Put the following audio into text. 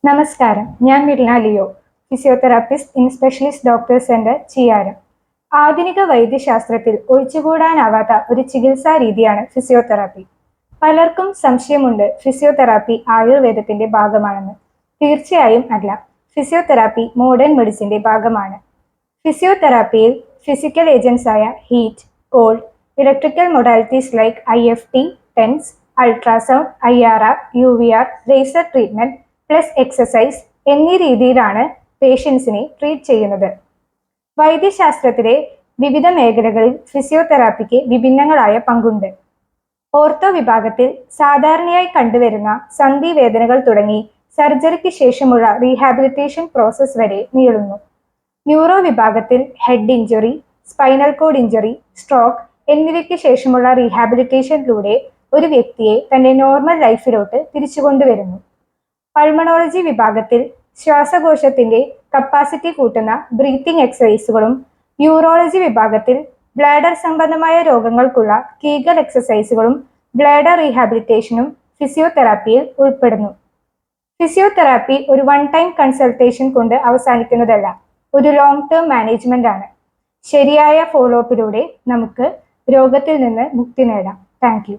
നമസ്കാരം, ഞാൻ Mirna Leo, physiotherapist in specialist doctor centre Chiyyaram. ആധുനിക വൈദ്യശാസ്ത്രത്തിൽ ഒഴിച്ചുകൂടാനാവാത്ത ഒരു ചികിത്സാ രീതിയാണ് ഫിസിയോതെറാപ്പി. പലർക്കും സംശയമുണ്ട് ഫിസിയോതെറാപ്പി ആയുർവേദത്തിന്റെ ഭാഗമാണെന്ന്. തീർച്ചയായും അല്ല. ഫിസിയോതെറാപ്പി മോഡേൺ മെഡിസിന്റെ ഭാഗമാണ്. ഫിസിയോതെറാപ്പിയിൽ ഫിസിക്കൽ ഏജൻസ് ആയ heat, cold, electrical modalities like IFT, TENS, ultrasound, IRR, UVR, laser treatment plus exercise എന്നീ രീതിയിലാണ് പേഷ്യൻസിനെ ട്രീറ്റ് ചെയ്യുന്നത്. വൈദ്യശാസ്ത്രത്തിലെ വിവിധ മേഖലകളിൽ ഫിസിയോതെറാപ്പിക്ക് വിഭിന്നങ്ങളായ പങ്കുണ്ട്. ഓർത്തോ വിഭാഗത്തിൽ സാധാരണയായി കണ്ടുവരുന്ന സന്ധിവേദനകൾ തുടങ്ങി സർജറിക്ക് ശേഷമുള്ള റീഹാബിലിറ്റേഷൻ പ്രോസസ് വരെ നീളുന്നു. ന്യൂറോ വിഭാഗത്തിൽ head injury, spinal cord injury, stroke എന്നിവയ്ക്ക് ശേഷമുള്ള റീഹാബിലിറ്റേഷനിലൂടെ ഒരു വ്യക്തിയെ തന്റെ നോർമൽ ലൈഫിലോട്ട് തിരിച്ചുകൊണ്ടുവരുന്നു. പൾമണോളജി വിഭാഗത്തിൽ ശ്വാസകോശത്തിന്റെ കപ്പാസിറ്റി കൂട്ടുന്ന ബ്രീത്തിങ് എക്സസൈസുകളും, യൂറോളജി വിഭാഗത്തിൽ ബ്ലാഡർ സംബന്ധമായ രോഗങ്ങൾക്കുള്ള കീഗൽ എക്സസൈസുകളും ബ്ലാഡർ റീഹാബിലിറ്റേഷനും ഫിസിയോതെറാപ്പിയിൽ ഉൾപ്പെടുന്നു. ഫിസിയോതെറാപ്പി ഒരു വൺ ടൈം കൺസൾട്ടേഷൻ കൊണ്ട് അവസാനിക്കുന്നതല്ല, ഒരു ലോങ് ടേം മാനേജ്മെന്റ് ആണ്. ശരിയായ ഫോളോ അപ്പിലൂടെ നമുക്ക് രോഗത്തിൽ നിന്ന് മുക്തി നേടാം. Thank you.